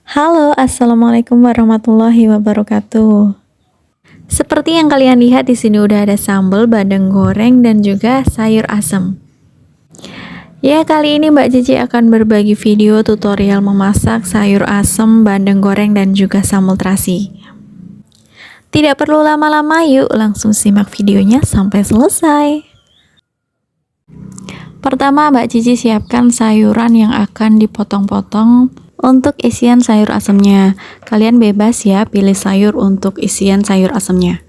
Halo, assalamualaikum warahmatullahi wabarakatuh. Seperti yang kalian lihat di sini udah ada sambal, bandeng goreng, dan juga sayur asem. Ya, kali ini Mbak Cici akan berbagi video tutorial memasak sayur asem, bandeng goreng, dan juga sambal terasi. Tidak perlu lama-lama, yuk langsung simak videonya sampai selesai. Pertama, Mbak Cici siapkan sayuran yang akan dipotong-potong. Untuk isian sayur asemnya, kalian bebas ya pilih sayur untuk isian sayur asemnya.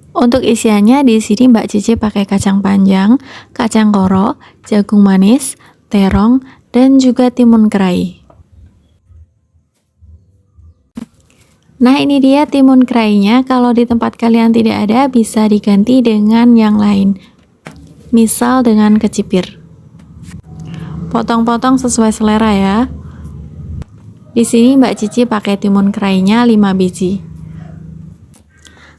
Untuk isiannya di sini Mbak Cici pakai kacang panjang, kacang koro, jagung manis, terong, dan juga timun kerai. Nah, ini dia timun kerainya. Kalau di tempat kalian tidak ada, bisa diganti dengan yang lain. Misal dengan kecipir. Potong-potong sesuai selera ya. Di sini Mbak Cici pakai timun kerainya 5 biji.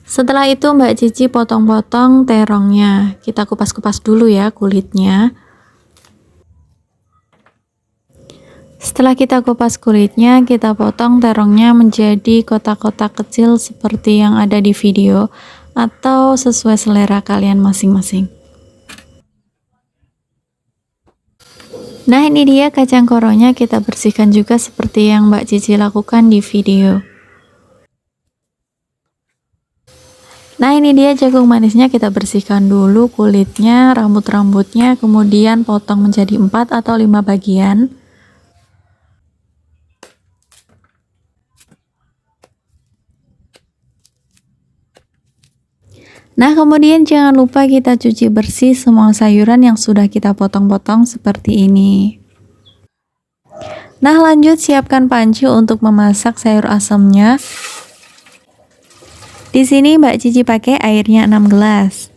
Setelah itu Mbak Cici potong-potong terongnya. Kita kupas-kupas dulu ya kulitnya. Setelah kita kupas kulitnya, kita potong terongnya menjadi kotak-kotak kecil seperti yang ada di video atau sesuai selera kalian masing-masing. Nah, ini dia kacang koronya, kita bersihkan juga seperti yang Mbak Cici lakukan di video. Nah, ini dia jagung manisnya, kita bersihkan dulu kulitnya, rambut-rambutnya, kemudian potong menjadi 4 atau 5 bagian. Nah, kemudian jangan lupa kita cuci bersih semua sayuran yang sudah kita potong-potong seperti ini. Nah, lanjut siapkan panci untuk memasak sayur asemnya. Di sini Mbak Cici pakai airnya 6 gelas.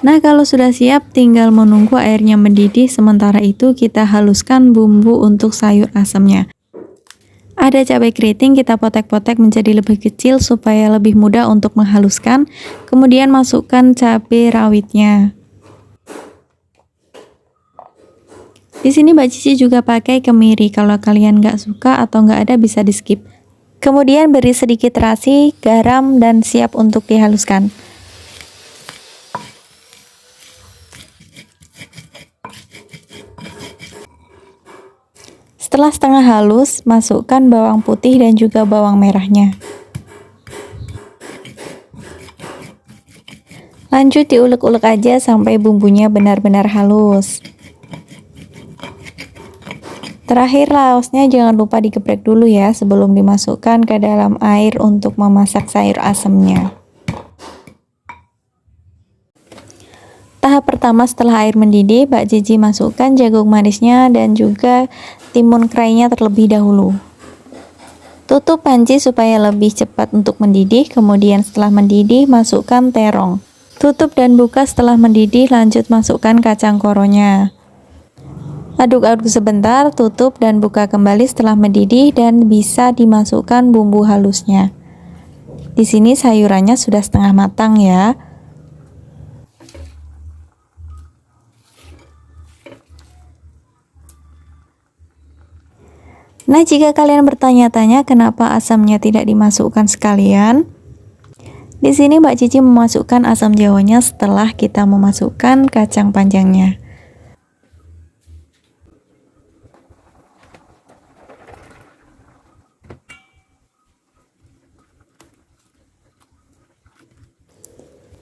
Nah, kalau sudah siap tinggal menunggu airnya mendidih, sementara itu kita haluskan bumbu untuk sayur asemnya. Ada cabai keriting, kita potek-potek menjadi lebih kecil supaya lebih mudah untuk menghaluskan. Kemudian masukkan cabai rawitnya. Di sini Mbak Cici juga pakai kemiri. Kalau kalian nggak suka atau nggak ada bisa di skip. Kemudian beri sedikit terasi, garam, dan siap untuk dihaluskan. Setelah setengah halus, masukkan bawang putih dan juga bawang merahnya. Lanjut diulek-ulek aja sampai bumbunya benar-benar halus. Terakhir laosnya jangan lupa digeprek dulu ya sebelum dimasukkan ke dalam air untuk memasak sayur asemnya. Tahap pertama setelah air mendidih, Mbak Cici masukkan jagung manisnya dan juga timun kerainya terlebih dahulu. Tutup panci supaya lebih cepat untuk mendidih, kemudian setelah mendidih masukkan terong. Tutup dan buka setelah mendidih, lanjut masukkan kacang koronya. Aduk-aduk sebentar, tutup dan buka kembali setelah mendidih dan bisa dimasukkan bumbu halusnya. Di sini sayurannya sudah setengah matang ya. Nah, jika kalian bertanya-tanya kenapa asamnya tidak dimasukkan sekalian, di sini Mbak Cici memasukkan asam jawanya setelah kita memasukkan kacang panjangnya.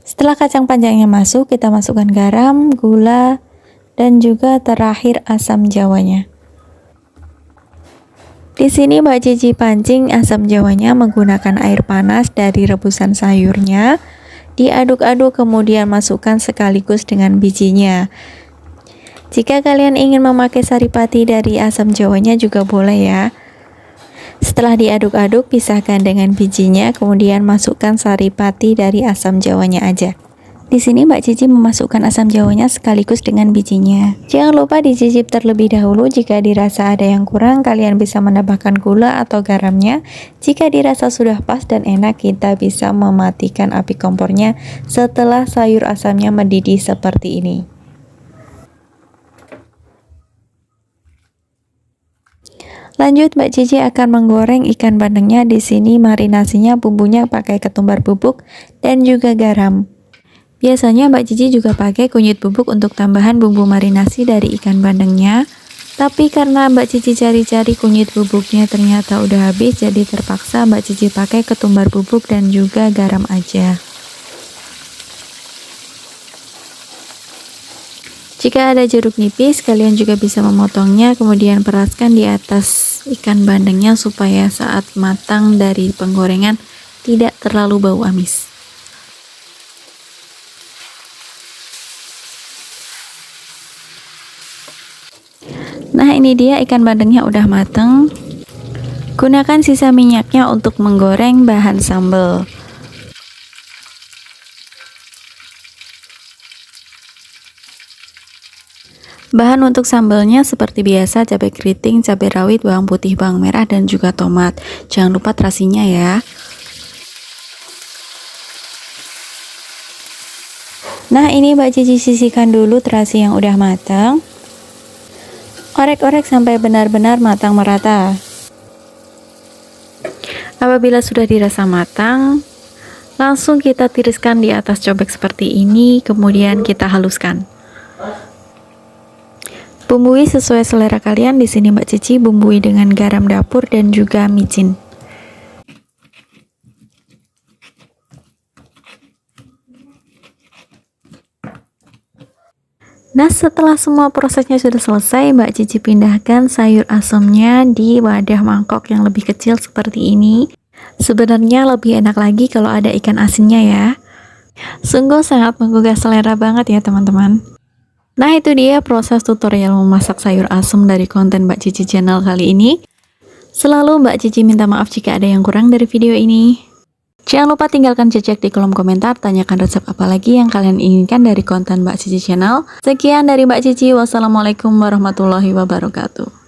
Setelah kacang panjangnya masuk, kita masukkan garam, gula, dan juga terakhir asam jawanya. Di sini Mbak Cici pancing asam jawanya menggunakan air panas dari rebusan sayurnya. Diaduk-aduk kemudian masukkan sekaligus dengan bijinya. Jika kalian ingin memakai saripati dari asam jawanya juga boleh ya. Setelah diaduk-aduk, pisahkan dengan bijinya, kemudian masukkan saripati dari asam jawanya aja. Di sini Mbak Cici memasukkan asam jawanya sekaligus dengan bijinya. Jangan lupa dicicip terlebih dahulu. Jika dirasa ada yang kurang, kalian bisa menambahkan gula atau garamnya. Jika dirasa sudah pas dan enak, kita bisa mematikan api kompornya setelah sayur asamnya mendidih seperti ini. Lanjut, Mbak Cici akan menggoreng ikan bandengnya. Di sini marinasinya bumbunya pakai ketumbar bubuk dan juga garam. Biasanya Mbak Cici juga pakai kunyit bubuk untuk tambahan bumbu marinasi dari ikan bandengnya. Tapi karena Mbak Cici cari-cari kunyit bubuknya ternyata udah habis, jadi terpaksa Mbak Cici pakai ketumbar bubuk dan juga garam aja. Jika ada jeruk nipis, kalian juga bisa memotongnya, kemudian peraskan di atas ikan bandengnya supaya saat matang dari penggorengan tidak terlalu bau amis. Nah, ini dia ikan bandengnya udah mateng. Gunakan sisa minyaknya untuk menggoreng bahan sambal. Bahan untuk sambalnya seperti biasa, cabai keriting, cabai rawit, bawang putih, bawang merah, dan juga tomat. Jangan lupa terasinya ya. Nah, ini Mbak Cici sisihkan dulu terasi yang udah matang. Orek-orek sampai benar-benar matang merata. Apabila sudah dirasa matang, langsung kita tiriskan di atas cobek seperti ini, kemudian kita haluskan. Bumbui sesuai selera kalian. Di sini Mbak Cici bumbui dengan garam dapur dan juga micin. Nah, setelah semua prosesnya sudah selesai, Mbak Cici pindahkan sayur asemnya di wadah mangkok yang lebih kecil seperti ini. Sebenarnya lebih enak lagi kalau ada ikan asinnya ya. Sungguh sangat menggugah selera banget ya teman-teman. Nah, itu dia proses tutorial memasak sayur asem dari konten Mbak Cici channel kali ini. Selalu Mbak Cici minta maaf jika ada yang kurang dari video ini. Jangan lupa tinggalkan jejak di kolom komentar, tanyakan resep apa lagi yang kalian inginkan dari konten Mbak Cici channel. Sekian dari Mbak Cici, wassalamualaikum warahmatullahi wabarakatuh.